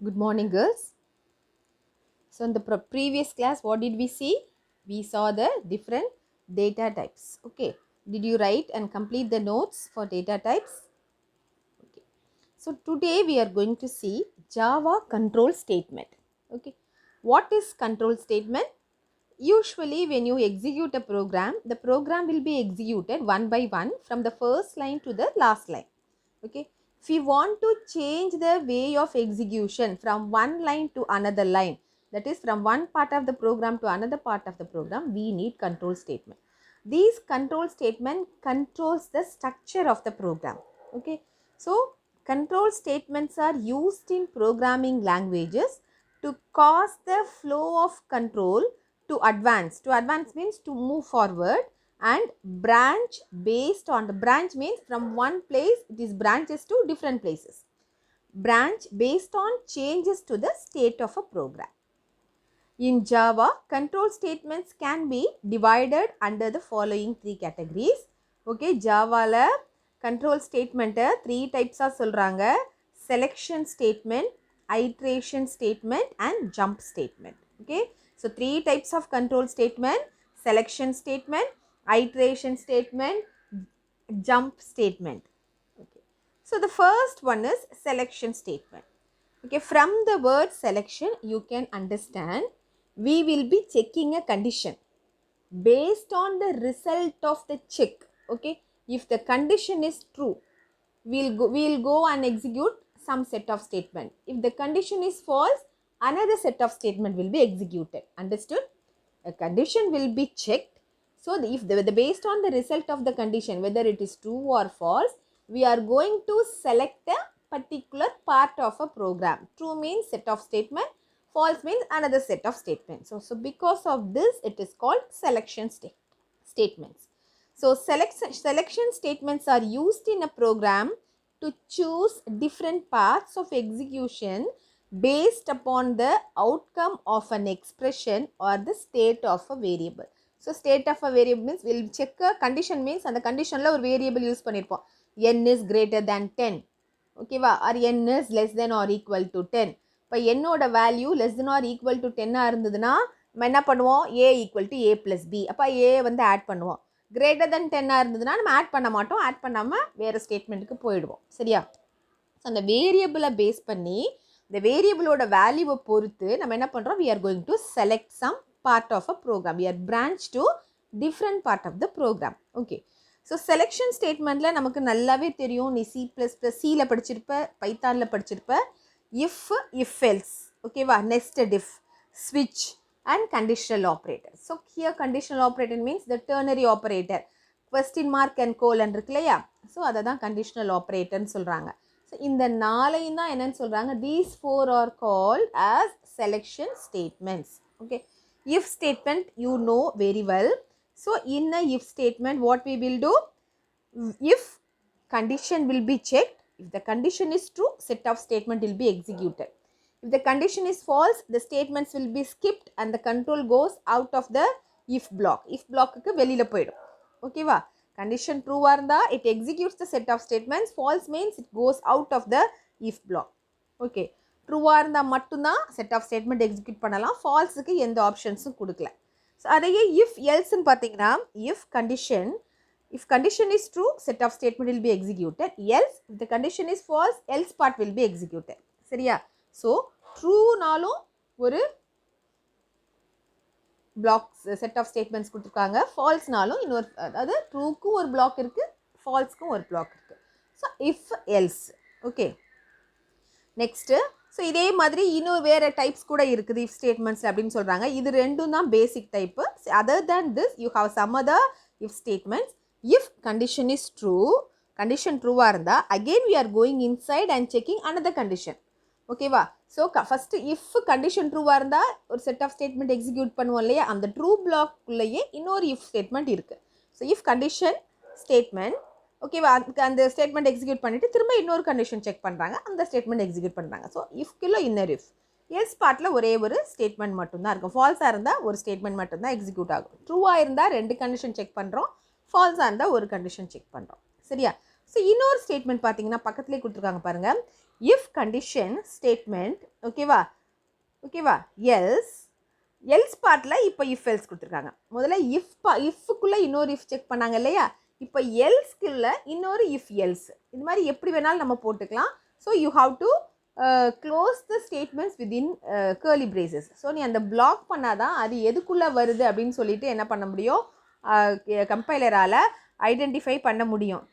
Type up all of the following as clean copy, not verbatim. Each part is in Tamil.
Good morning, girls. So, in the previous class, what did we see? We saw the different data types. Okay. Did you write and complete the notes for data types? Okay. So, today we are going to see Java control statement. Okay. What is control statement? Usually, when you execute a program, the program will be executed one by one from the first line to the last line. Okay. If we want to change the way of execution from one line to another line, that is from one part of the program to another part of the program, we need control statement. These control statement controls the structure of the program. Okay. So, control statements are used in programming languages to cause the flow of control to advance. To advance means to move forward, and branch based on the branch means from one place it is branches to different places. Branch based on changes to the state of a program. In Java, control statements can be divided under the following three categories. Okay, Java la control statement three types are சொல்றாங்க. Selection statement, iteration statement and jump statement. Okay, so three types of control statement: selection statement, iteration statement, jump statement. Okay, so the first one is selection statement. Okay, from the word selection you can understand we will be checking a condition based on the result of the check. Okay, if the condition is true, we'll go and execute some set of statement. If the condition is false, another set of statement will be executed. Understood? A condition will be checked. So if based on the result of the condition, whether it is true or false, we are going to select a particular part of a program. True means set of statement, false means another set of statements. So because of this, it is called selection statements. So selection statements are used in a program to choose different paths of execution based upon the outcome of an expression or the state of a variable. So state of a variable means we'll check a condition means and the condition la ஒரு variable use பண்ணிருப்போம். n is greater than 10. Okay va, or n is less than or equal to 10. இப்போ n ஓட value less than or equal to 10 இருந்ததுன்னா நம்ம என்ன பண்ணுவோம்? a equal to a plus b. அப்போ a வந்து ஆட் பண்ணுவோம். greater than 10 இருந்ததுன்னா நம்ம ஆட் பண்ண மாட்டோம். ஆட் பண்ணாமல் வேறு ஸ்டேட்மெண்ட்டுக்கு போயிடுவோம். சரியா? ஸோ அந்த வேரியபிளை பேஸ் பண்ணி இந்த வேரியபிளோட வேல்யூவை பொறுத்து நம்ம என்ன பண்ணுறோம்? we are going to select some part of a program. we are branched to different part of the program. okay, so selection ஸ்டேட்மெண்ட்டில் நமக்கு நல்லாவே தெரியும். நீ சியில் படிச்சிருப்ப, பைத்தானில் படிச்சிருப்ப. if else, ஓகேவா, nested if, switch and conditional operator. So here conditional operator means the ternary operator. question mark and colon இருக்கு இல்லையா? ஸோ அதை தான் conditional operatorன்னு சொல்கிறாங்க. ஸோ இந்த நாளையும் தான் என்னன்னு சொல்கிறாங்க? these four are called as selection statements. okay, if statement you know very well. So in a if statement what we will do? If condition will be checked. If the condition is true, set of statement will be executed. If the condition is false, the statements will be skipped and the control goes out of the if block. If block க்கு வெளியில போயிடும். ஓகேவா? condition true இருந்தா it executes the set of statements. False means it goes out of the if block. okay, true இருந்தா மட்டும்தான் set of statement execute பண்ணலாம். falseக்கு எந்த ஆப்ஷன்ஸும் கொடுக்கல. ஸோ அதையே if elseன்னு பார்த்தீங்கன்னா if condition is true, set of statement will be executed. Else, if the condition is false, else part will be executed. சரியா? ஸோ ட்ரூனாலும் ஒரு பிளாக்ஸ் செட் ஆஃப் ஸ்டேட்மெண்ட்ஸ் கொடுத்துருக்காங்க. ஃபால்ஸ்னாலும் இன்னொரு, அதாவது ட்ரூக்கும் ஒரு பிளாக் இருக்குது, ஃபால்ஸ்க்கும் ஒரு பிளாக் இருக்குது. So if else. Okay, next. So இதே மாதிரி இன்னொரு வேறு டைப்ஸ் கூட இருக்குது இஃப் ஸ்டேட்மெண்ட்ஸ் அப்படின்னு சொல்கிறாங்க. இது ரெண்டும் தான் basic type. Other than this you have some other if statements. if condition is true, condition ட்ரூவாக இருந்தால் again we are going inside and checking another condition. ஓகேவா? ஸோ ஃபஸ்ட்டு இஃப் கண்டிஷன் ட்ரூவாக இருந்தால் ஒரு செட் ஆஃப் ஸ்டேட்மெண்ட் எக்ஸிக்யூட் பண்ணுவோம் இல்லையா? அந்த ட்ரூ பிளாக்குள்ளேயே இன்னொரு இஃப் ஸ்டேட்மெண்ட் இருக்குது. ஸோ இஃப் கண்டிஷன் ஸ்டேட்மெண்ட், ஓகேவா, அதுக்கு அந்த ஸ்டேட்மெண்ட் எக்ஸிக்யூட் பண்ணிவிட்டு திரும்ப இன்னொரு கண்டிஷன் செக் பண்ணுறாங்க, அந்த ஸ்டேட்மெண்ட் எக்ஸிக்யூட் பண்ணுறாங்க. ஸோ இஃப்குள்ள இன்னர் இஃப். எஸ் பார்ட்டில் ஒரே ஒரு ஸ்டேட்மெண்ட் மட்டும்தான் இருக்கும். ஃபால்ஸாக இருந்தால் ஒரு ஸ்டேட்மெண்ட் மட்டும்தான் எக்ஸிக்யூட் ஆகும். ட்ரூவாக இருந்தால் ரெண்டு கண்டிஷன் செக் பண்ணுறோம், ஃபால்ஸாக இருந்தால் ஒரு கண்டிஷன் செக் பண்ணுறோம். சரியா? ஸோ இன்னொரு ஸ்டேட்மெண்ட் பார்த்தீங்கன்னா பக்கத்துலேயே கொடுத்துருக்காங்க பாருங்கள். if condition statement ஓகேவா ஓகேவா else பார்ட்டில் இப்போ if else கொடுத்துருக்காங்க. முதல்ல ifக்குள்ளே இன்னொரு if செக் பண்ணாங்க இல்லையா, இப்போ elseக்குள்ள இன்னொரு if else. இது மாதிரி எப்படி வேணாலும் நம்ம போட்டுக்கலாம். So you have to close the statements within curly braces. So நீ அந்த பிளாக் பண்ணாதான் அது எதுக்குள்ளே வருது அப்படின்னு சொல்லிட்டு என்ன பண்ண முடியும், கம்பைலரால் ஐடென்டிஃபை பண்ண முடியும்.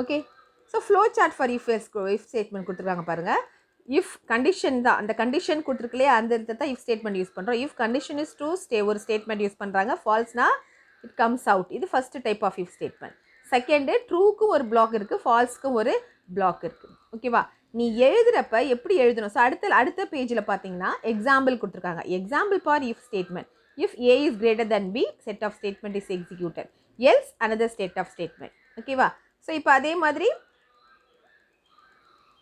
Okay, so flow chart for if statement கொடுத்துருக்காங்க பாருங்கள். இஃப் கண்டிஷன் தான், அந்த கண்டிஷன் கொடுத்துருக்கலையே அந்த இடத்த இஃப் ஸ்டேட்மெண்ட் யூஸ் பண்ணுறோம். இஃப் கண்டிஷன் இஸ் ட்ரூ ஒரு ஸ்டேட்மெண்ட் யூஸ் பண்ணுறாங்க, ஃபால்ஸ்னா இட் கம்ஸ் அவுட். இது first type of if statement. Second, ட்ரூக்கும் ஒரு பிளாக் இருக்குது, ஃபால்ஸ்க்கும் ஒரு பிளாக் இருக்குது. ஓகேவா, நீ எழுதுகிறப்ப எப்படி எழுதணும். ஸோ அடுத்த பேஜில் பார்த்தீங்கன்னா எக்ஸாம்பிள் கொடுத்துருக்காங்க. Example for if statement. If A is greater then B, set of statement is executed. Else another state of statement. ஓகேவா, ஸோ இப்போ அதே மாதிரி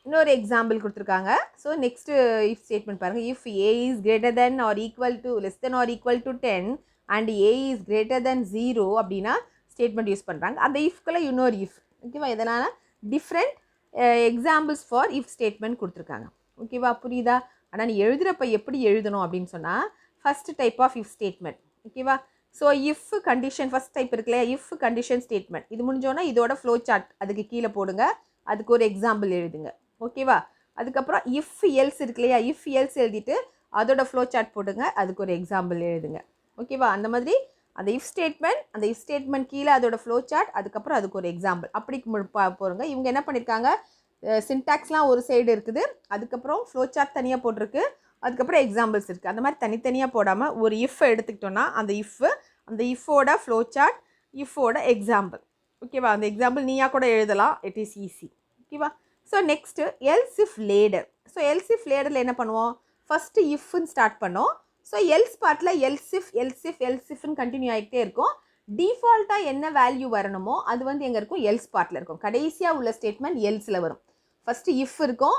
இன்னொரு எக்ஸாம்பிள் கொடுத்துருக்காங்க. ஸோ நெக்ஸ்ட்டு இஃப் ஸ்டேட்மெண்ட் பாருங்கள். If A is greater then or equal to less then or equal to 10 and A is greater then 0 அப்படின்னா ஸ்டேட்மெண்ட் யூஸ் பண்ணுறாங்க. அந்த இஃப்குள்ள இன்னொரு இஃப். ஓகேவா, இதனால் different examples for if statement கொடுத்துருக்காங்க. ஓகேவா, புரியுதா. ஆனால் நீ எழுதுகிறப்ப எப்படி எழுதணும் அப்படின்னு சொன்னால் first type of if statement. ஓகேவா, so if condition first type இருக்குல்லையா, இஃப் கண்டிஷன் ஸ்டேட்மெண்ட். இது முடிஞ்சோன்னா இதோட ஃப்ளோ சார்ட் அதுக்கு கீழே போடுங்க, அதுக்கு ஒரு எக்ஸாம்பிள் எழுதுங்க. ஓகேவா, அதுக்கப்புறம் இஃப் எல்ஸ் இருக்கு இல்லையா, இஃப் எல்ஸ் எழுதிட்டு அதோட ஃப்ளோ சார்ட் போடுங்க, அதுக்கு ஒரு எக்ஸாம்பிள் எழுதுங்க. ஓகேவா, அந்த மாதிரி அந்த இஃப் ஸ்டேட்மெண்ட் கீழே அதோட ஃப்ளோ சார்ட், அதுக்கப்புறம் அதுக்கு ஒரு எக்ஸாம்பிள் அப்படி போடுங்க. இவங்க என்ன பண்ணியிருக்காங்க, சின்டாக்ஸ்லாம் ஒரு சைடு இருக்குது, அதுக்கப்புறம் ஃப்ளோ சார்ட் தனியாக போட்டிருக்கு, அதுக்கப்புறம் எக்ஸாம்பிள்ஸ் இருக்குது. அந்த மாதிரி தனித்தனியாக போடாமல் ஒரு இஃப் எடுத்துக்கிட்டோன்னா அந்த இஃபோட ஃப்ளோ சார்ட், இஃபோட எக்ஸாம்பிள். ஓகேவா, அந்த எக்ஸாம்பிள் நீயாக கூட எழுதலாம், இட் இஸ் ஈஸி. ஓகேவா, so next else if ladder. So else if லேடரில் என்ன பண்ணுவோம், ஃபஸ்ட்டு இஃப்னு ஸ்டார்ட் பண்ணோம். ஸோ எல்ஸ் பார்ட்டில் எல்சிஃப்னு கண்டினியூ ஆகிட்டே இருக்கும். டிஃபால்ட்டாக என்ன வேல்யூ வரணுமோ அது வந்து எங்கே இருக்கும், எல்ஸ் பார்ட்டில் இருக்கும். கடைசியாக உள்ள ஸ்டேட்மெண்ட் எல்ஸில் வரும். ஃபஸ்ட்டு இஃப் இருக்கும்,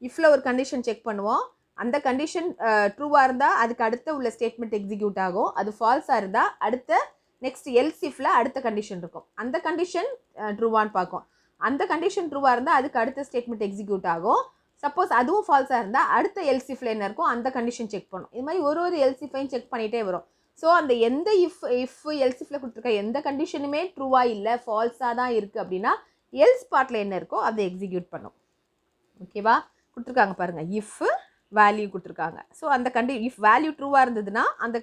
இஃப்பில் ஒரு கண்டிஷன் செக் பண்ணுவோம். அந்த கண்டிஷன் ட்ரூவாக இருந்தால் அதுக்கு அடுத்த உள்ள ஸ்டேட்மெண்ட் எக்ஸிக்யூட் ஆகும். அது ஃபால்ஸாக இருந்தால் அடுத்த நெக்ஸ்ட் எல்ஸ் இஃப்பில் அடுத்த கண்டிஷன் இருக்கும். அந்த கண்டிஷன் ட்ரூவான்னு பார்க்கும். அந்த கண்டிஷன் ட்ரூவாக இருந்தால் அதுக்கு அடுத்த ஸ்டேட்மெண்ட் எக்ஸிக்யூட் ஆகும். சப்போஸ் அதுவும் ஃபால்ஸாக இருந்தால் அடுத்த எல்சிஃபில் என்ன இருக்கும், அந்த கண்டிஷன் செக் பண்ணும். இது மாதிரி ஒரு எல்சிஃபையும் செக் பண்ணிகிட்டே வரும். ஸோ அந்த எந்த இஃப் எல்சிஃபில் கொடுத்துருக்க எந்த கண்டிஷனுமே ட்ரூவாக இல்லை, ஃபால்ஸாக தான் இருக்குது அப்படின்னா எல்ஸ் பார்ட்டில் என்ன இருக்கோ அதை எக்ஸிக்யூட் பண்ணும். ஓகேவா, கொடுத்துருக்காங்க பாருங்கள், இஃப் வேல்யூ கொடுத்துருக்காங்க. ஸோ அந்த இஃப் வேல்யூ ட்ரூவாக இருந்ததுன்னா அந்த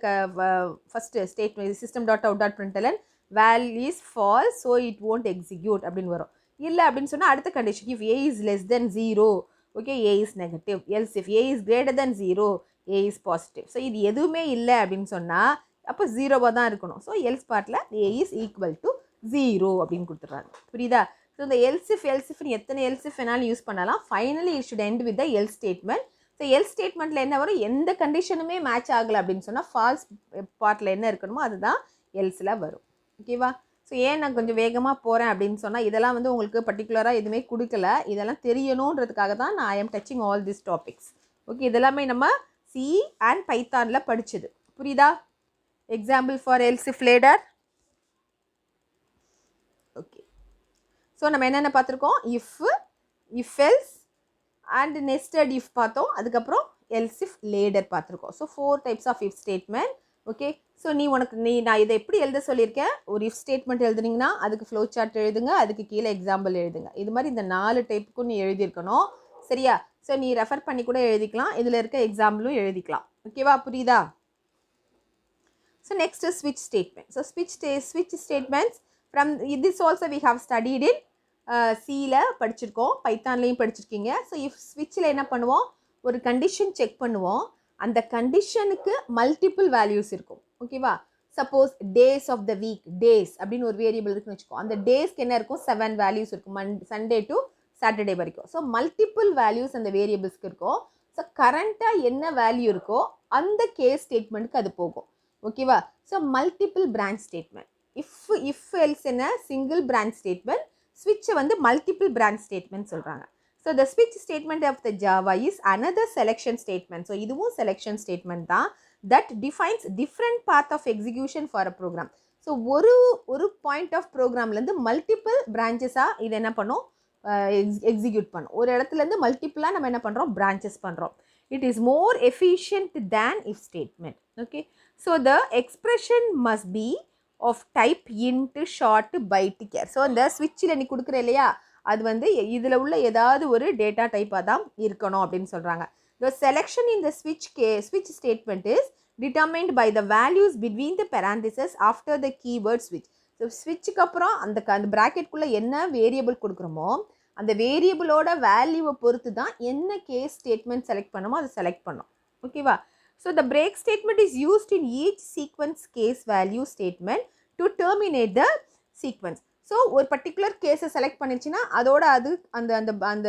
first statement system.out.println value is false so it won't execute அப்படின்னு வரும். இல்லை அப்படின்னு சொன்னால் அடுத்த condition if A is less then 0, okay, A is negative. Else if A is greater then 0, A is positive. So இது எதுவுமே இல்லை அப்படின்னு சொன்னால் அப்போ 0வாக தான் இருக்கணும். ஸோ எல்ஸ் பார்ட்டில் ஏ இஸ் ஈக்குவல் டு 0 அப்படின்னு கொடுத்துட்றாங்க. புரியுதா. ஸோ இந்த எல்சிஃப்னு எத்தனை எல்சிஃப் வேணாலும் யூஸ் பண்ணலாம். Finally it should end with the else statement. So else ஸ்டேட்மெண்ட்டில் என்ன வரும், எந்த கண்டிஷனுமே மேட்ச் ஆகலை அப்படின்னு சொன்னால் ஃபால்ஸ் பார்ட்டில் என்ன இருக்கணுமோ அதுதான் எல்ஸில் வரும். ஓகேவா, ஸோ ஏன் நான் கொஞ்சம் வேகமாக போகிறேன் அப்படின்னு சொன்னால் இதெல்லாம் வந்து உங்களுக்கு பர்டிகுலராக எதுவுமே கொடுக்கல, இதெல்லாம் தெரியணுன்றதுக்காக தான் நான் I am touching all this topics. Okay, இதெல்லாமே நம்ம சி அண்ட் பைத்தானில் படித்தது. புரியுதா. Example for else if ladder. Okay, so நம்ம என்னென்ன பார்த்துருக்கோம், if else and nested if பார்த்தோம், அதுக்கப்புறம் எல்ஸ் இஃப் லேடர் பார்த்துருக்கோம். So 4 types of if statement. Okay, so நான் இதை எப்படி எழுத சொல்லியிருக்கேன், ஒரு இஃப் ஸ்டேட்மெண்ட் எழுதுனீங்கன்னா அதுக்கு ஃப்ளோ சார்ட் எழுதுங்க, அதுக்கு கீழே எக்ஸாம்பிள் எழுதுங்க. இது மாதிரி இந்த 4 டைப்புக்கும் நீ எழுதியிருக்கணும். சரியா. ஸோ நீ ரெஃபர் பண்ணி கூட எழுதிக்கலாம், இதில் இருக்க எக்ஸாம்பிளும் எழுதிக்கலாம். ஓகேவா, புரியுதா. ஸோ நெக்ஸ்ட் ஸ்விட்ச் ஸ்டேட்மெண்ட். ஸோ ஸ்விட்ச் statements from this also we have studied in சியில் படிச்சிருக்கோம், பைத்தான்லேயும் படிச்சிருக்கீங்க. ஸோ இஃப் ஸ்விட்சில் என்ன பண்ணுவோம், ஒரு கண்டிஷன் செக் பண்ணுவோம், அந்த கண்டிஷனுக்கு மல்டிபிள் வேல்யூஸ் இருக்கும். ஓகேவா, suppose days of the week, days அப்படின்னு ஒரு வேரியபிள் இருக்குன்னு வச்சுக்கோ, அந்த டேஸ்க்கு என்ன இருக்கும், 7 வேல்யூஸ் இருக்கும், சண்டே டு சாட்டர்டே வரைக்கும். ஸோ மல்டிபிள் வேல்யூஸ் அந்த வேரியபிள்ஸ்க்கு இருக்கும். ஸோ கரண்ட்டாக என்ன வேல்யூ இருக்கோ அந்த கேஸ் ஸ்டேட்மெண்ட்டுக்கு அது போகும். ஓகேவா, so multiple branch statement. If else என்ன சிங்கிள் பிரான்ச் ஸ்டேட்மெண்ட், ஸ்விட்சை வந்து மல்டிபிள் பிரான்ச் ஸ்டேட்மெண்ட் சொல்கிறாங்க. So the switch statement of the Java is another selection statement. So இதுவும் selection statement தான், that defines different path of execution for a program. So ஒரு point of programலேருந்து multiple branches இது என்ன பண்ணும், எக்ஸிக்யூட் பண்ணும். ஒரு இடத்துலேருந்து மல்டிப்புளாக நம்ம என்ன பண்ணுறோம், பிரான்ச்சஸ் பண்ணுறோம். It is more efficient then if statement. Okay, so the expression must be of type int short byte char. So இந்த ஸ்விட்சில் நீ கொடுக்குற இல்லையா, அது வந்து இதில் உள்ள ஏதாவது ஒரு டேட்டா டைப்பாக தான் இருக்கணும் அப்படின்னு சொல்கிறாங்க. The selection in the switch statement is determined by the values between the parentheses after the keyword switch. So ஸ்விட்சுக்கு அப்புறம் அந்த ப்ராக்கெட்குள்ளே என்ன வேரியபிள் கொடுக்குறோமோ அந்த வேரியபிளோட வேல்யூவை பொறுத்து தான் என்ன கேஸ் ஸ்டேட்மெண்ட் செலக்ட் பண்ணமோ அதை செலக்ட் பண்ணோம். ஓகேவா? So the break statement is used in each sequence case value statement to terminate the sequence. So ஒரு பர்டிகுலர் கேஸை செலக்ட் பண்ணிச்சுன்னா அதோட அது அந்த அந்த அந்த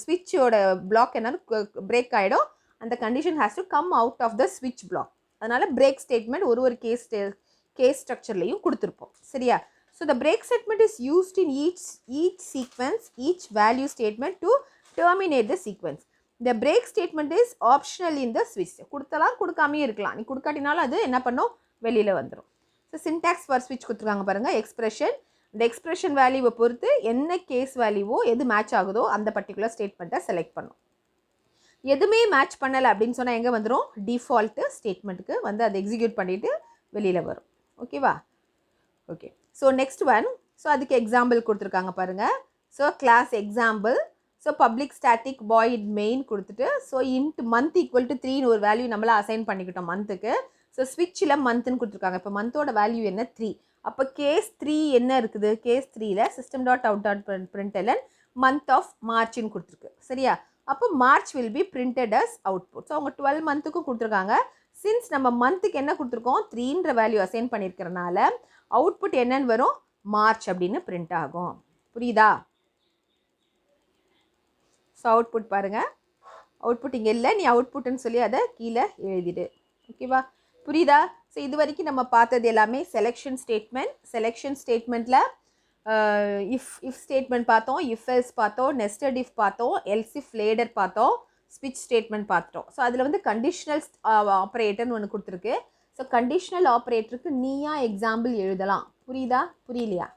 ஸ்விட்சோட பிளாக் என்னன்னு பிரேக் ஆகிடும். அந்த condition has to come out of the ஸ்விட்ச் பிளாக். அதனால் பிரேக் ஸ்டேட்மெண்ட் ஒரு கேஸ் ஸ்ட்ரக்சர்லையும் கொடுத்துருப்போம். சரியா? So the break statement is used in each sequence each value statement to terminate the sequence. The break statement is optional in the ஸ்விட்ச். கொடுத்தலாம் கொடுக்காமே இருக்கலாம், நீ கொடுக்காட்டினாலும் அது என்ன பண்ணும், வெளியில் வந்துடும். ஸோ சின்டாக்ஸ் ஃபார் ஸ்விட்ச் கொடுத்துருக்காங்க பாருங்கள். எக்ஸ்பிரஷன், இந்த எக்ஸ்பிரஷன் வேல்யூவை பொறுத்து என்ன கேஸ் வேல்யூவோ எது மேட்ச் ஆகுதோ அந்த பர்டிகுலர் ஸ்டேட்மெண்ட்டை செலக்ட் பண்ணும். எதுவுமே மேட்ச் பண்ணலை அப்படின்னு சொன்னால் எங்கே வந்துடும், டிஃபால்ட்டு ஸ்டேட்மெண்ட்டுக்கு வந்து அதை எக்ஸிக்யூட் பண்ணிவிட்டு வெளியில் வரும். ஓகேவா? Okay, so next one. So அதுக்கு எக்ஸாம்பிள் கொடுத்துருக்காங்க பாருங்கள். So class example. So public static void main கொடுத்துட்டு so int month equal to 3ன்னு ஒரு வேல்யூ நம்மளா அசைன் பண்ணிக்கிட்டோம் மந்த்துக்கு. ஸோ ஸ்விட்சில் மந்த்துன்னு கொடுத்துருக்காங்க. இப்போ மந்தோட வேல்யூ என்ன, 3. அப்போ கேஸ் 3 என்ன இருக்குது, கேஸ் 3ல் system dot out dot println month of Marchன்னு கொடுத்துருக்கு. சரியா? அப்போ March will be printed as output. So அவங்க 12 மந்த்துக்கும் கொடுத்துருக்காங்க. சின்ஸ் நம்ம மந்த்துக்கு என்ன கொடுத்துருக்கோம், 3ன்ற வேல்யூ அசைன் பண்ணியிருக்கிறனால அவுட்புட் என்னன்னு வரும், மார்ச் அப்படின்னு பிரிண்ட் ஆகும். புரியுதா? ஸோ அவுட்புட் பாருங்கள். அவுட்புட் இங்கே இல்லை, நீ அவுட்புட்டுன்னு சொல்லி அதை கீழே எழுதிடு. ஓகேவா? புரியுதா? ஸோ இது வரைக்கும் நம்ம பார்த்தது எல்லாமே செலெக்ஷன் ஸ்டேட்மெண்ட். செலெக்ஷன் ஸ்டேட்மெண்ட்டில் இஃப் ஸ்டேட்மெண்ட் பார்த்தோம், இஃப் எல்ஸ் பார்த்தோம், நெஸ்டட் இஃப் பார்த்தோம், எல்ஸ் இஃப் லேடர் பார்த்தோம், ஸ்விட்ச் ஸ்டேட்மெண்ட் பார்த்துட்டோம். ஸோ அதில் வந்து கண்டிஷனல் ஆப்ரேட்டர்னு ஒன்று கொடுத்துருக்கு. ஸோ கண்டிஷனல் ஆப்ரேட்டருக்கு நீயா எக்ஸாம்பிள் எழுதலாம். புரியுதா? புரியலையா?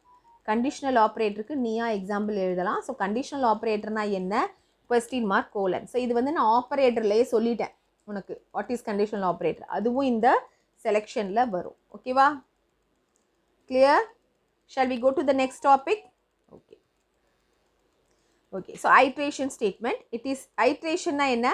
கண்டிஷனல் ஆப்ரேட்டருக்கு நீயா எக்ஸாம்பிள் எழுதலாம். ஸோ கண்டிஷனல் ஆப்ரேட்டர்னா என்ன, கொஸ்டின் மார்க் கோலன். ஸோ இது வந்து நான் ஆப்ரேட்டர்லேயே சொல்லிட்டேன் உனக்கு, வாட் இஸ் கண்டிஷனல் ஆப்ரேட்டர், அதுவும் இந்த செலெக்ஷனில் வரும். ஓகேவா? Clear? Shall we go to the next topic? Okay okay. So iteration statement. It is ஐட்ரேஷன்னா என்ன,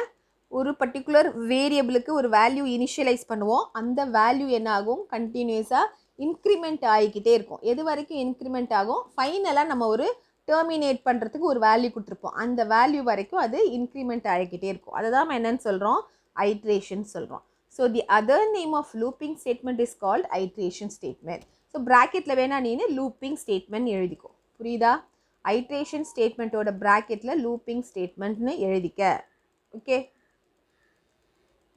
ஒரு பர்டிகுலர் வேரியபிளுக்கு ஒரு வேல்யூ இனிஷியலைஸ் பண்ணுவோம். அந்த வேல்யூ என்ன ஆகும், கண்டினியூஸாக இன்க்ரிமெண்ட் ஆகிக்கிட்டே இருக்கும். எது வரைக்கும் இன்க்ரிமெண்ட் ஆகும், ஃபைனலாக நம்ம ஒரு டெர்மினேட் பண்ணுறதுக்கு ஒரு வேல்யூ கொடுத்துருப்போம். அந்த வேல்யூ வரைக்கும் அது இன்க்ரிமெண்ட் ஆகிக்கிட்டே இருக்கும். அதை தான் நம்ம என்னன்னு சொல்கிறோம், ஐட்ரேஷன் சொல்கிறோம். So the other name of looping statement is called iteration statement. So ப்ராக்கெட்டில் வேணா நீனு லூப்பிங் ஸ்டேட்மெண்ட் எழுதிக்கோ. புரியுதா? ஐட்ரேஷன் ஸ்டேட்மெண்ட்டோட ப்ராக்கெட்டில் லூப்பிங் ஸ்டேட்மெண்ட்னு எழுதிக்க. Okay.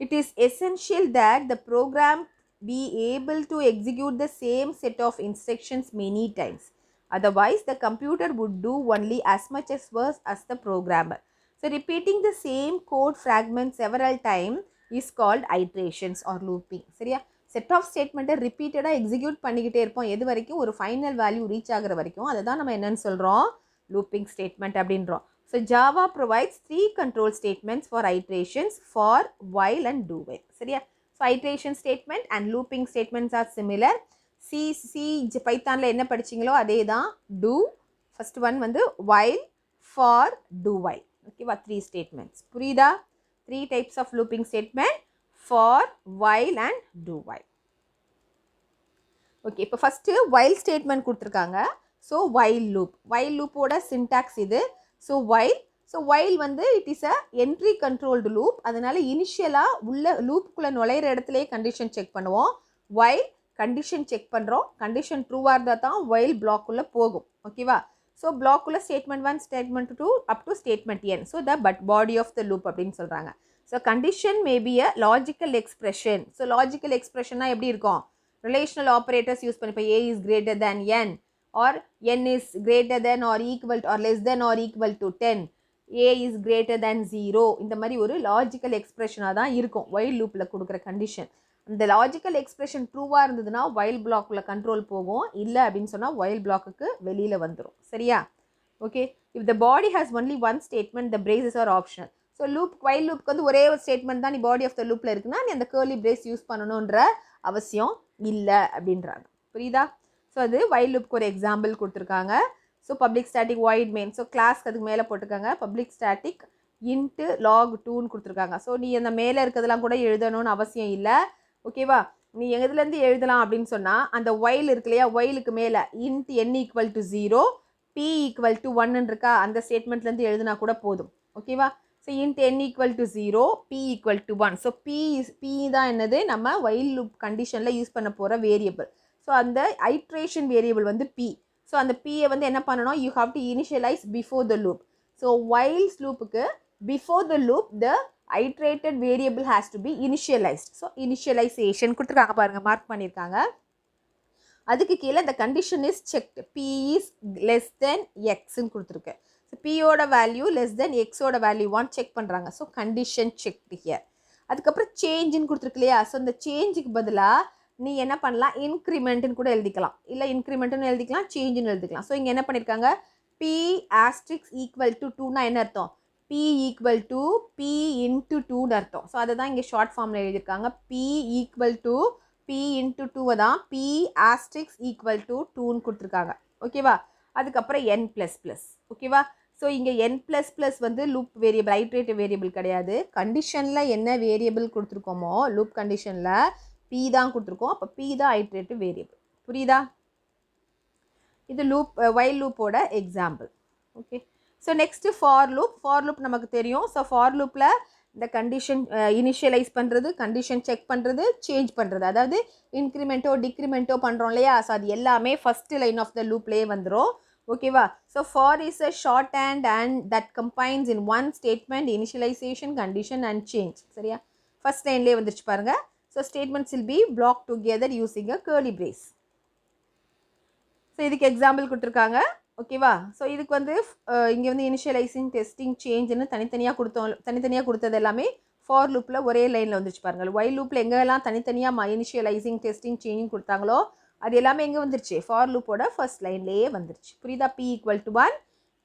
It is essential that the program be able to execute the same set of instructions many times. Otherwise, the computer would do only as much as work as the programmer. So, repeating the same code fragment several times is called iterations or looping. சரியா? செட் ஆஃப் ஸ்டேட்மெண்ட்டை ரிப்பீட்டடாக எக்ஸிக்யூட் பண்ணிக்கிட்டே இருப்போம். எது வரைக்கும், ஒரு ஃபைனல் வேல்யூ ரீச் ஆகிற வரைக்கும். அதை தான் நம்ம என்னன்னு சொல்கிறோம், லூப்பிங் ஸ்டேட்மெண்ட் அப்படின்றோம். So Java provides 3 control statements for iterations for while and do while. சரியா? So iteration statement and looping statements are similar. பைத்தானில் என்ன படிச்சிங்களோ அதே தான். டூ, ஃபஸ்ட் ஒன் வந்து while, for, do while. ஓகேவா? 3 statements. புரியுதா? 3 types of looping statement, for, while and do while. ஓகே, இப்போ ஃபஸ்ட்டு while ஸ்டேட்மெண்ட் கொடுத்துருக்காங்க. ஸோ while லூப்போட சின்டாக்ஸ் இது. ஸோ while வந்து it is a entry controlled loop. அதனால இனிஷியலாக உள்ள லூப்புக்குள்ளே நுழையிற இடத்துலையே கண்டிஷன் செக் பண்ணுவோம். while கண்டிஷன் செக் பண்ணுறோம், கண்டிஷன் ட்ரூவாக இருந்தால் தான் while பிளாக்குள்ளே போகும். ஓகேவா? ஸோ பிளாக்குள்ளே statement 1 statement 2 up to statement n. So the but body of the loop அப்படின்னு சொல்கிறாங்க. So condition may be a logical expression. So logical எக்ஸ்பிரஷன்னா எப்படி இருக்கும், ரிலேஷனல் ஆப்ரேட்டர்ஸ் யூஸ் பண்ணி, இப்போ a is greater than n or n is greater than or equal to or less than or equal to 10, a is greater than 0, இந்த மாதிரி ஒரு லாஜிக்கல் எக்ஸ்பிரஷனாக தான் இருக்கும் while லூப்பில் கொடுக்குற கண்டிஷன். அந்த லாஜிக்கல் எக்ஸ்பிரஷன் ட்ரூவாக இருந்ததுன்னா while பிளாக்குள்ள கண்ட்ரோல் போகும். இல்லை அப்படின்னு சொன்னால் while பிளாக்குக்கு வெளியில் வந்துடும். சரியா? Okay. If the body has only one statement the braces are optional. So loop while லூப்க்கு வந்து ஒரே ஒரு ஸ்டேட்மெண்ட் தான் நீ பாடி ஆஃப் த லூப்பில் இருக்குன்னா நீ அந்த கேர்லி பிரேஸ் யூஸ் பண்ணணுன்ற அவசியம் இல்லை அப்படின்றாங்க. புரியுதா? ஸோ அது வைல் லூப்க்கு ஒரு எக்ஸாம்பிள் கொடுத்துருக்காங்க. So public static void main. So கிளாஸ்க்கு அதுக்கு மேலே போட்டிருக்காங்க பப்ளிக் ஸ்டாட்டிக் இன்ட்டு log 2ன்னு கொடுத்துருக்காங்க. ஸோ நீ அந்த மேலே இருக்கிறதெல்லாம் கூட எழுதணும்னு அவசியம் இல்லை. ஓகேவா? நீ எதுலேருந்து எழுதலாம் அப்படின்னு சொன்னால் அந்த ஒயில் இருக்கு இல்லையா, ஒயிலுக்கு மேலே int n equal to 0 p equal to 1 இருக்கா, அந்த ஸ்டேட்மெண்ட்லேருந்து எழுதினா கூட போதும். ஓகேவா? So int n equal to 0 p equal to 1. So p தான் என்னது நம்ம ஒயில் லூப் கண்டிஷனில் யூஸ் பண்ண போகிற வேரியபிள். ஸோ அந்த ஐட்ரேஷன் வேரியபிள் வந்து p. ஸோ அந்த p-யை வந்து என்ன பண்ணணும், you have to initialise before the loop. So whiles லூப்புக்கு before the loop the iterated variable has to be initialized. So initialization கொடுத்துருக்காங்க பாருங்க, மார்க் பண்ணியிருக்காங்க. அதுக்கு கீழே the condition is checked, p is less than xன்னு கொடுத்துருக்கு. ஸோ p-ஓட வேல்யூ லெஸ் தென் எக்ஸோட வேல்யூவான்னு செக் பண்ணுறாங்க. So condition checked here. அதுக்கப்புறம் சேஞ்சுன்னு கொடுத்துருக்கு இல்லையா, ஸோ இந்த சேஞ்சுக்கு பதிலாக நீ என்ன பண்ணலாம், இன்க்ரிமெண்ட்டுன்னு கூட எழுதிக்கலாம், இல்லை இன்க்ரிமெண்ட்டுன்னு எழுதிக்கலாம், சேஞ்சுன்னு எழுதிக்கலாம். ஸோ இங்கே என்ன பண்ணியிருக்காங்க, p asterisk ஈக்குவல் டு 2னா என்ன அர்த்தம், p equal to p into 2ன்னு அர்த்தம். ஸோ அதை தான் இங்கே ஷார்ட் ஃபார்மில் எழுதியிருக்காங்க. p equal to p into 2 தான் p asterisk ஈக்குவல் டு 2ன்னு கொடுத்துருக்காங்க. ஓகேவா? அதுக்கப்புறம் n ப்ளஸ் ப்ளஸ். ஓகேவா? ஸோ இங்கே n ப்ளஸ் ப்ளஸ் வந்து லூப் வேரியபிள், ஐட்ரேட்டிவ் வேரியபிள் கிடையாது. கண்டிஷனில் என்ன வேரியபிள் கொடுத்துருக்கோமோ லூப் கண்டிஷனில் p தான் கொடுத்துருக்கோம். அப்போ p தான் ஐட்ரேட்டிவ் வேரியபிள். புரியுதா? இது லூப் வைல் லூப்போட example. Okay. So next for loop. For loop நமக்கு தெரியும். ஸோ ஃபார் லூப்பில் இந்த கண்டிஷன் இனிஷியலைஸ் பண்ணுறது, கண்டிஷன் செக் பண்ணுறது, சேஞ்ச் பண்ணுறது, அதாவது இன்க்ரிமெண்ட்டோ டிக்ரிமெண்ட்டோ பண்ணுறோம் இல்லையா, ஸோ அது எல்லாமே ஃபஸ்ட்டு லைன் ஆஃப் த லூப்லேயே வந்துடும். ஓகேவா? So for is a short and that combines in one statement initialisation condition and change. சரியா? ஃபஸ்ட் லைன்லேயே வந்துருச்சு பாருங்கள். So statements will be block together using a curly brace. So இதுக்கு எக்ஸாம்பிள் கொடுத்துருக்காங்க. ஓகேவா? ஸோ இதுக்கு வந்து இங்கே வந்து இனிஷியலைசிங் டெஸ்டிங் சேஞ்சுன்னு தனித்தனியாக கொடுத்தது எல்லாமே ஃபார் லூப்பில் ஒரே லைனில் வந்துருச்சு பாருங்கள். ஒயில் லூப்பில் எங்கெல்லாம் தனித்தனியாக இனிஷியலைசிங் டெஸ்டிங் சேஞ்சிங் கொடுத்தாங்களோ அது எல்லாமே எங்கே வந்துருச்சு, ஃபார் லூப்போட ஃபர்ஸ்ட் லைன்லேயே வந்துருச்சு. புரியுதா? p equal to 1,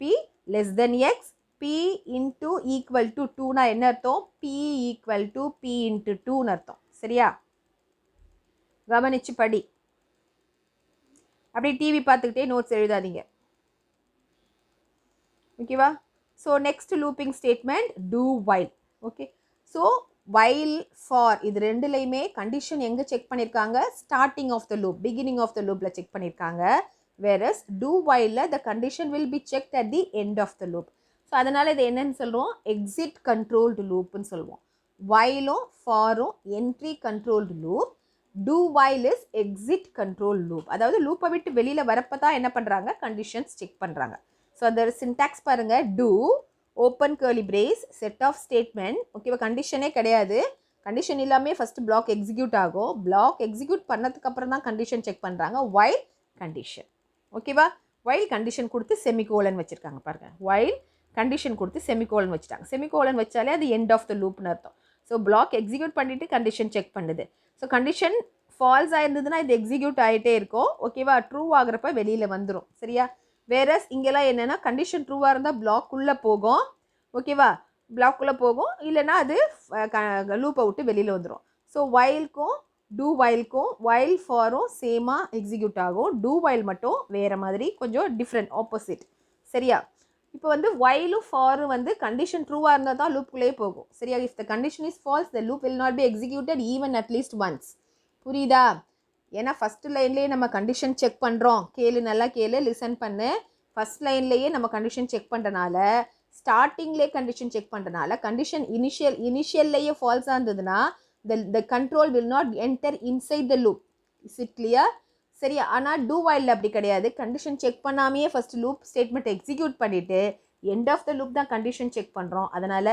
p less than x, p into equal to 2னா என்ன அர்த்தம், p equal to p into 2ன்னு அர்த்தம். சரியா? கவனிச்சு படி. அப்படி டிவி பார்த்துக்கிட்டே நோட்ஸ் எழுதாதீங்க. ஓகேவா? So next looping statement do while. Okay. So while for இது ரெண்டுலையுமே கண்டிஷன் எங்கே செக் பண்ணியிருக்காங்க, starting of the loop, beginning of the லூப்பில் செக் பண்ணியிருக்காங்க. வேரஸ் டூ வைலில் the condition will be checked at the end of the loop. So அதனால் இது என்னன்னு சொல்கிறோம், எக்ஸிட் கண்ட்ரோல்டு லூப்புன்னு சொல்லுவோம். வைலும் ஃபாரும் entry controlled loop, do while is exit control loop. அதாவது லூப்பை விட்டு வெளியில் வரப்போ தான் என்ன பண்ணுறாங்க, கண்டிஷன்ஸ் செக் பண்ணுறாங்க. ஸோ அந்த சின்டாக்ஸ் பாருங்கள், do open curly brace set of statement. ஓகேவா? கண்டிஷனே கிடையாது, கண்டிஷன் இல்லாமல் ஃபஸ்ட்டு பிளாக் எக்ஸிக்யூட் ஆகும். பிளாக் எக்ஸிக்யூட் பண்ணதுக்கப்புறம் தான் கண்டிஷன் செக் பண்ணுறாங்க. While condition. ஓகேவா? வைல் கண்டிஷன் கொடுத்து செமிகோலன் வச்சுருக்காங்க பாருங்கள். வைல் கண்டிஷன் கொடுத்து செமிகோலன் வச்சுட்டாங்க. செமிகோலன் வச்சாலே அது எண்ட் ஆஃப் த லூப்னு அர்த்தம். ஸோ பிளாக் எக்ஸிக்யூட் பண்ணிவிட்டு கண்டிஷன் செக் பண்ணுது. ஸோ கண்டிஷன் ஃபால்ஸ் ஆயிருந்ததுன்னா இது எக்ஸிக்யூட் ஆகிட்டே இருக்கும். ஓகேவா? ட்ரூ ஆகிறப்ப வெளியில் வந்துடும். சரியா? வேறஸ் இங்கெல்லாம் என்னென்னா கண்டிஷன் ட்ரூவாக இருந்தால் பிளாக்குள்ளே போகும். ஓகேவா? பிளாக்குள்ளே போகும், இல்லைனா அது லூப்பை விட்டு வெளியில் வந்துடும். ஸோ வைல்க்கும் டூ வைல்க்கும் வைல் ஃபாரும் சேமாக எக்ஸிக்யூட் ஆகும். டூ வைல் மட்டும் வேறு மாதிரி கொஞ்சம் டிஃப்ரெண்ட், ஆப்போசிட். சரியா? இப்போ வந்து வைலும் ஃபாரும் வந்து கண்டிஷன் ட்ரூவாக இருந்தால் தான் லூப்புக்குள்ளே போகும். சரியா? If the condition is false the loop will not be executed even at least once. புரியுதா? ஏன்னா ஃபஸ்ட்டு லைன்லேயே நம்ம கண்டிஷன் செக் பண்ணுறோம். கேளு, நல்லா கேளு, லிசன் பண்ணு. ஃபஸ்ட் லைன்லேயே நம்ம கண்டிஷன் செக் பண்ணுறனால, ஸ்டார்டிங்லேயே கண்டிஷன் செக் பண்ணுறனால, கண்டிஷன் இனிஷியல்லையே ஃபால்ஸாக இருந்ததுன்னா the control will not enter inside the loop. Is it clear? சரியா? ஆனால் டூ வைலில் அப்படி கிடையாது. கண்டிஷன் செக் பண்ணாமையே ஃபஸ்ட்டு லூப் ஸ்டேட்மெண்ட் எக்ஸிக்யூட் பண்ணிவிட்டு எண்ட் ஆஃப் த லூப் தான் கண்டிஷன் செக் பண்ணுறோம். அதனால்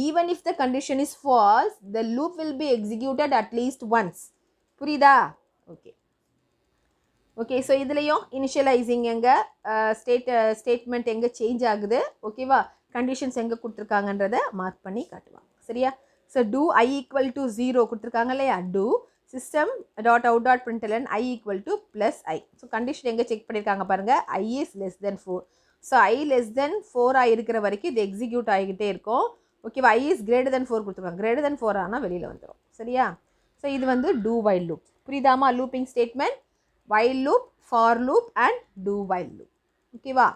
even if the condition is false the loop will be executed at least once. புரியுதா? ஓகே. ஓகே. ஸோ இதுலேயும் இனிஷியலைசிங் எங்கே, ஸ்டேட்மெண்ட் எங்கே சேஞ்ச் ஆகுது, ஓகேவா, கண்டிஷன்ஸ் எங்கே கொடுத்துருக்காங்கன்றதை மார்க் பண்ணி காட்டுவாங்க. சரியா? So do I equal to 0 கொடுத்துருக்காங்க இல்லையா, do system dot out dot println I equal to plus I. So condition எங்கே செக் பண்ணியிருக்காங்க பாருங்கள், I is less than 4. So I less than 4 இருக்கிற வரைக்கும் இது எக்ஸிக்யூட் ஆகிக்கிட்டே இருக்கும். ஓகேவா? I is greater than 4 கொடுத்துருக்காங்க. greater than 4 ஆனால் வெளியில் வந்துடும். சரியா? ஸோ இது வந்து do while loop. புரியுதாமா? Looping statement, while loop, for loop and do while loop. ஓகேவா?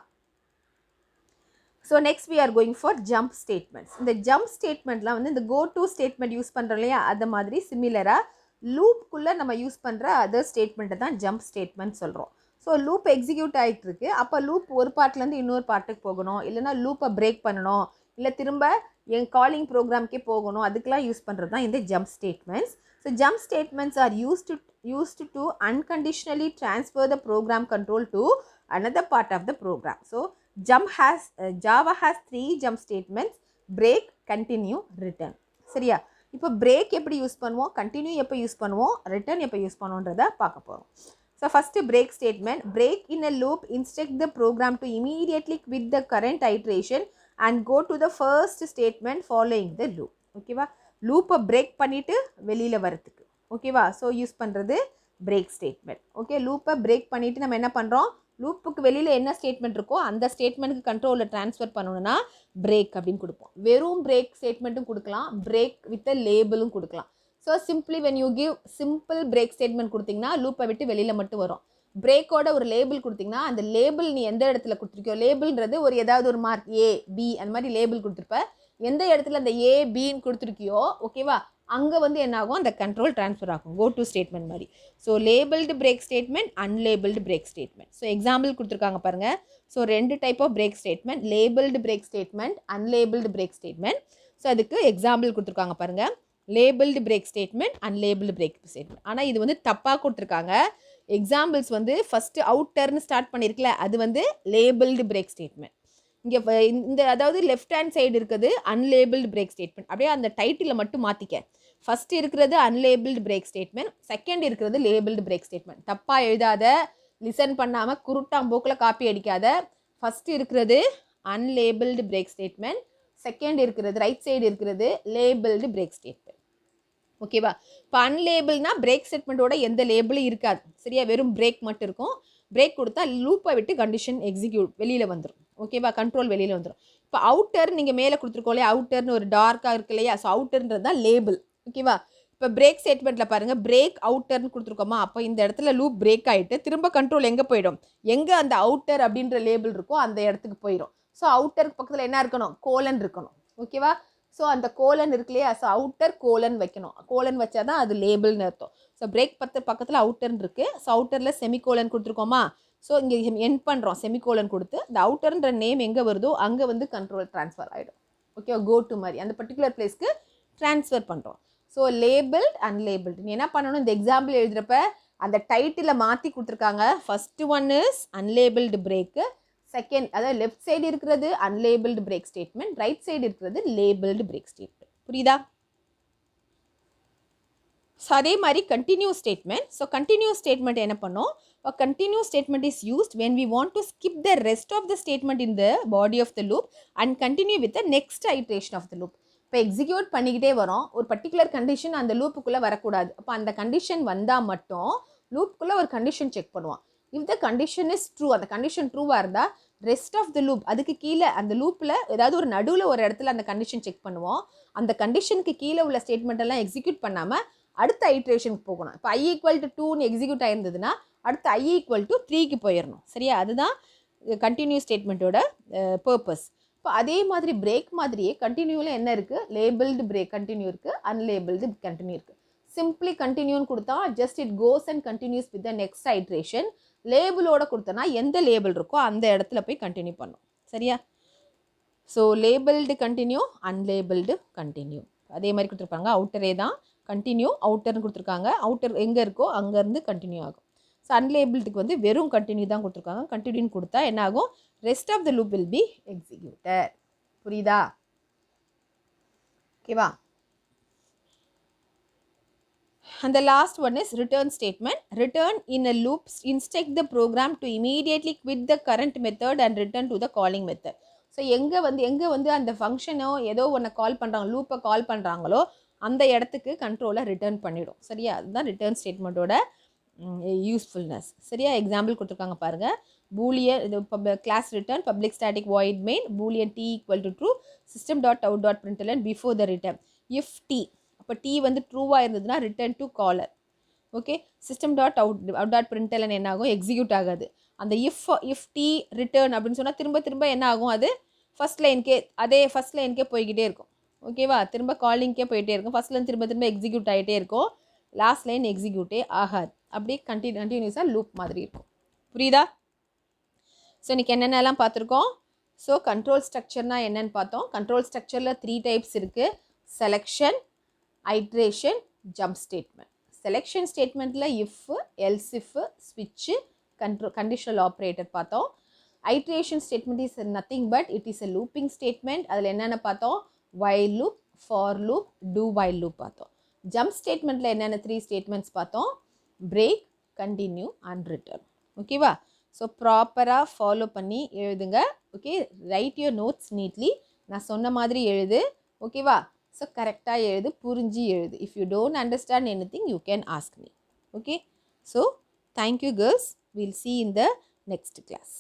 So next we are going for jump statements. இந்த jump statementலாம் வந்து இந்த go to statement யூஸ் பண்ணுறோம் இல்லையா, அது மாதிரி சிமிலராக லூப்குள்ளே நம்ம யூஸ் பண்ணுற அதர் ஸ்டேட்மெண்ட்டை தான் ஜம்ப் ஸ்டேட்மெண்ட் சொல்கிறோம். ஸோ லூப் எக்ஸிக்யூட் ஆகிட்டு இருக்கு, அப்போ லூப் ஒரு பார்ட்லேருந்து இன்னொரு பார்ட்டுக்கு போகணும், இல்லைனா லூப்பை பிரேக் பண்ணணும், இல்லை திரும்ப என் காலிங் ப்ரோக்ராம்க்கே போகணும், அதுக்கெலாம் யூஸ் பண்ணுறது தான் இந்த jump statements. So jump statements are used to unconditionally transfer the program control to another part of the program. So Java has 3 jump statements: break, continue, return. சரியா? இப்போ பிரேக் எப்படி யூஸ் பண்ணுவோம், கண்டினியூ எப்போ யூஸ் பண்ணுவோம், ரிட்டர்ன் எப்போ யூஸ் பண்ணுவோன்றதை பார்க்க போகிறோம். So first break statement. Break in a loop instruct the program to immediately quit the current iteration and go to the first statement following the loop. ஓகேவா? லூப்பை பிரேக் பண்ணிவிட்டு வெளியில் வரத்துக்கு. ஓகேவா? ஸோ யூஸ் பண்ணுறது பிரேக் ஸ்டேட்மெண்ட். ஓகே, லூப்பை பிரேக் பண்ணிவிட்டு நம்ம என்ன பண்ணுறோம், லூப்புக்கு வெளியில் என்ன ஸ்டேட்மெண்ட் இருக்கோ அந்த ஸ்டேட்மெண்ட்டுக்கு கண்ட்ரோலில் ட்ரான்ஸ்ஃபர் பண்ணணும்னா பிரேக் அப்படின்னு கொடுப்போம். வெறும் பிரேக் ஸ்டேட்மெண்ட்டும் கொடுக்கலாம், பிரேக் வித் லேபிளும் கொடுக்கலாம். So simply when you give simple break statement கொடுத்தீங்கன்னா லூப்பை விட்டு வெளியில் மட்டும் வரும். பிரேக்கோட ஒரு லேபிள் கொடுத்தீங்கன்னா அந்த லேபிள் நீ எந்த இடத்துல கொடுத்துருக்கியோ, லேபிள்ன்றது ஒரு ஏதாவது ஒரு மார்க் A B அந்த மாதிரி லேபிள் கொடுத்துருப்ப, எந்த இடத்துல அந்த A Bன்னு கொடுத்துருக்கியோ ஓகேவா, அங்கே வந்து என்ன ஆகும், அந்த கண்ட்ரோல் ட்ரான்ஸ்ஃபர் ஆகும், கோ டு ஸ்டேட்மெண்ட் மாதிரி. So labelled break statement, unlabelled break statement. So example கொடுத்துருக்காங்க பாருங்கள். So 2 type of break statement, labelled break statement, unlabelled break statement. So அதுக்கு எக்ஸாம்பிள் கொடுத்துருக்காங்க பாருங்கள், labelled break statement, unlabelled break statement. ஆனால் இது வந்து தப்பாக கொடுத்துருக்காங்க. எக்ஸாம்பிள்ஸ் வந்து ஃபஸ்ட்டு அவுட்டர்னு ஸ்டார்ட் பண்ணியிருக்கல, அது வந்து லேபிள்டு பிரேக் ஸ்டேட்மெண்ட். இங்கே இந்த அதாவது லெஃப்ட் ஹேண்ட் சைடு இருக்கிறது அன்லேபிள்டு பிரேக் ஸ்டேட்மெண்ட். அப்படியே அந்த டைட்டிலை மட்டும் மாற்றிக்க. ஃபஸ்ட் இருக்கிறது அன்லேபிள்டு பிரேக் ஸ்டேட்மெண்ட், செகண்ட் இருக்கிறது லேபிள்டு பிரேக் ஸ்டேட்மெண்ட். தப்பாக எழுதாத, லிசன் பண்ணாமல் குருட்டாம்போக்கில் காப்பி அடிக்காத. ஃபஸ்ட்டு இருக்கிறது அன்லேபிள்டு பிரேக் ஸ்டேட்மெண்ட், செகண்ட் இருக்கிறது ரைட் சைடு இருக்கிறது லேபிள்டு பிரேக் ஸ்டேட்மெண்ட். ஓகேவா? இப்போ அன்லேபிள்னா பிரேக் ஸ்டேட்மெண்ட்டோட எந்த லேபிளும் இருக்காது. சரியா? வெறும் பிரேக் மட்டும் இருக்கும். பிரேக் கொடுத்தா லூப்பை விட்டு கண்டிஷன் எக்ஸிக்யூட் வெளியில் வந்துடும். ஓகேவா? கண்ட்ரோல் வெளியில் வந்துடும். இப்போ அவுட்டர் நீங்கள் மேலே கொடுத்துருக்கோம் இல்லையா, அவுட்டர்னு ஒரு டார்க்காக இருக்கு இல்லையா, ஸோ அவுட்டர்ன்றது தான் லேபிள். ஓகேவா? இப்போ பிரேக் ஸ்டேட்மெண்ட்டில் பாருங்கள், பிரேக் அவுட்டர்னு கொடுத்துருக்கோமா, அப்போ இந்த இடத்துல லூப் பிரேக் ஆகிட்டு திரும்ப கண்ட்ரோல் எங்கே போயிடும், எங்கே அந்த அவுட்டர் அப்படின்ற லேபிள் இருக்கோ அந்த இடத்துக்கு போயிடும். ஸோ அவுட்டருக்கு பக்கத்தில் என்ன இருக்கணும், கோலன் இருக்கணும். ஓகேவா? ஸோ அந்த கோலன் இருக்கு இல்லையா, ஸோ அவுட்டர் கோலன் வைக்கணும். கோலன் வச்சா தான் அது லேபிள்னு அர்த்தம். ஸோ பிரேக் பக்கத்தில் அவுட்டர்னு இருக்குது. ஸோ அவுட்டரில் செமிகோலன் கொடுத்துருக்கோமா, ஸோ இங்கே என் பண்ணுறோம் செமிகோலன் கொடுத்து, இந்த அவுட்டர்ன்ற நேம் எங்கே வருதோ அங்கே வந்து கண்ட்ரோல் ட்ரான்ஸ்ஃபர் ஆகிடும். ஓகே, கோ டு மாதிரி அந்த பர்டிகுலர் பிளேஸ்க்கு ட்ரான்ஸ்ஃபர் பண்ணுறோம். ஸோ லேபிள்ட் அன்லேபிள்டு நீ என்ன பண்ணணும், இந்த எக்ஸாம்பிள் எழுதுகிறப்ப அந்த டைட்டிலை மாற்றி கொடுத்துருக்காங்க. First one is unlabelled break, second அதாவது லெஃப்ட் சைடு இருக்கிறது unlabelled break statement, right side இருக்கிறது லேபிள்டு பிரேக் ஸ்டேட்மெண்ட். புரியுதா? ஸோ அதே மாதிரி continue statement. So continue statement என்ன பண்ணோம், a continuous statement is used when we want to skip the rest of the statement in the body of the loop and continue with the next iteration of the loop. இப்போ எக்ஸிக்யூட் பண்ணிக்கிட்டே வரோம், ஒரு பர்டிகுலர் கண்டிஷன் அந்த லூப்புக்குள்ளே வரக்கூடாது. அப்போ அந்த கண்டிஷன் வந்தால் மட்டும் லூப்புக்குள்ளே ஒரு கண்டிஷன் செக் பண்ணுவோம். If the condition is true, அந்த கண்டிஷன் ட்ரூவாக இருந்தால் ரெஸ்ட் ஆஃப் த லூப், அதுக்கு கீழே அந்த லூப்பில் ஏதாவது ஒரு நடுவில் ஒரு இடத்துல அந்த கண்டிஷன் செக் பண்ணுவோம். அந்த கண்டிஷனுக்கு கீழே உள்ள ஸ்டேட்மெண்ட் எல்லாம் எக்ஸிக்யூட் பண்ணாமல் அடுத்த ஐட்ரேஷனுக்கு போகணும். இப்போ I = 2ன்னு எக்ஸிக்யூட் ஆயிருந்ததுன்னா அடுத்து I = 3க்கு போயிடணும். சரியா? அதுதான் கண்டினியூ ஸ்டேட்மெண்ட்டோட பர்பஸ். இப்போ அதே மாதிரி பிரேக் மாதிரியே கண்டினியூவில் என்ன இருக்குது, லேபிள்டு பிரேக் கண்டினியூ இருக்குது, அன்லேபிள்டு கண்டினியூ இருக்குது. சிம்பிளி கண்டினியூன்னு கொடுத்தா just it goes and continues with the next iteration. லேபிளோட கொடுத்தனா எந்த லேபிள் இருக்கோ அந்த இடத்துல போய் கண்டினியூ பண்ணும். சரியா? So labelled continue, unlabelled continue. அதே மாதிரி கொடுத்துருப்பாங்க, அவுட்டரே தான் கண்டினியூ, அவுட்டர்னு கொடுத்துருக்காங்க, அவுட்டர் எங்கே இருக்கோ அங்கேருந்து கண்டினியூ ஆகும். ஸோ அன்லேபிள்டுக்கு வந்து வெறும் கண்டினியூ தான் கொடுத்துருக்காங்க. கண்டினியூன்னு கொடுத்தா என்ன ஆகும், rest of the loop will be executed. புரியுதா? ஓகேவா? And the last one is return statement. Return in a loop instruct the program to immediately quit the current method and return to the calling method. So எங்கே வந்து அந்த ஃபங்க்ஷனோ ஏதோ ஒன்று கால் பண்ணுறாங்க, லூப்பை கால் பண்ணுறாங்களோ அந்த இடத்துக்கு கண்ட்ரோலை ரிட்டர்ன் பண்ணிவிடும். சரியா? அதுதான் ரிட்டர்ன் ஸ்டேட்மெண்ட்டோட யூஸ்ஃபுல்னஸ். சரியா? எக்ஸாம்பிள் கொடுத்துருக்காங்க பாருங்கள். boolean class return public static void main boolean t equal to true system dot out dot println before the return if t அப்போ t வந்து ட்ரூவாக இருந்ததுன்னா return to caller. Okay, system dot out dot பிரிண்டலன் என்ன ஆகும், எக்ஸிக்யூட் ஆகாது. அந்த இஃப் டி ரிட்டர்ன் அப்படின்னு சொன்னால் திரும்ப திரும்ப என்ன ஆகும், அது ஃபஸ்ட் லைனுக்கே அதே ஃபஸ்ட் லைனுக்கே போய்கிட்டே இருக்கும். ஓகேவா, திரும்ப காலிங்க்கே போயிட்டே இருக்கும். ஃபஸ்ட் லைன் திரும்ப திரும்ப எக்ஸிக்யூட் ஆகிட்டே இருக்கும். லாஸ்ட் லைன் எக்ஸிக்யூட்டே ஆகாது. அப்படியே கண்டினியூஸாக லூப் மாதிரி இருக்கும். புரியுதா? ஸோ இன்றைக்கி என்னென்னலாம் பார்த்துருக்கோம். ஸோ கண்ட்ரோல் ஸ்ட்ரக்சர்னால் என்னென்னு பார்த்தோம். கண்ட்ரோல் ஸ்ட்ரக்சரில் 3 டைப்ஸ் இருக்குது. Selection, iteration, jump statement. Selection ஸ்டேட்மெண்ட்டில் இஃப், எல்ஸ் இஃப், ஸ்விட்சு, கண்டிஷனல் ஆப்ரேட்டர் பார்த்தோம். Iteration statement is nothing but it is a looping statement. அதில் என்னென்ன பார்த்தோம், while loop, for loop, do while loop பார்த்தோம். ஜம்ப் ஸ்டேட்மெண்ட்டில் என்னென்ன 3 ஸ்டேட்மெண்ட்ஸ் பார்த்தோம், பிரேக், கண்டினியூ அண்ட் ரிட்டர்ன். ஓகேவா? ஸோ ப்ராப்பராக ஃபாலோ பண்ணி எழுதுங்க. Okay, right your notes neatly. நான் சொன்ன மாதிரி எழுது. ஓகேவா? ஸோ கரெக்டாக எழுது, புரிஞ்சு எழுது. If you don't understand anything you can ask me. Okay, so thank you girls. We'll see in the next class.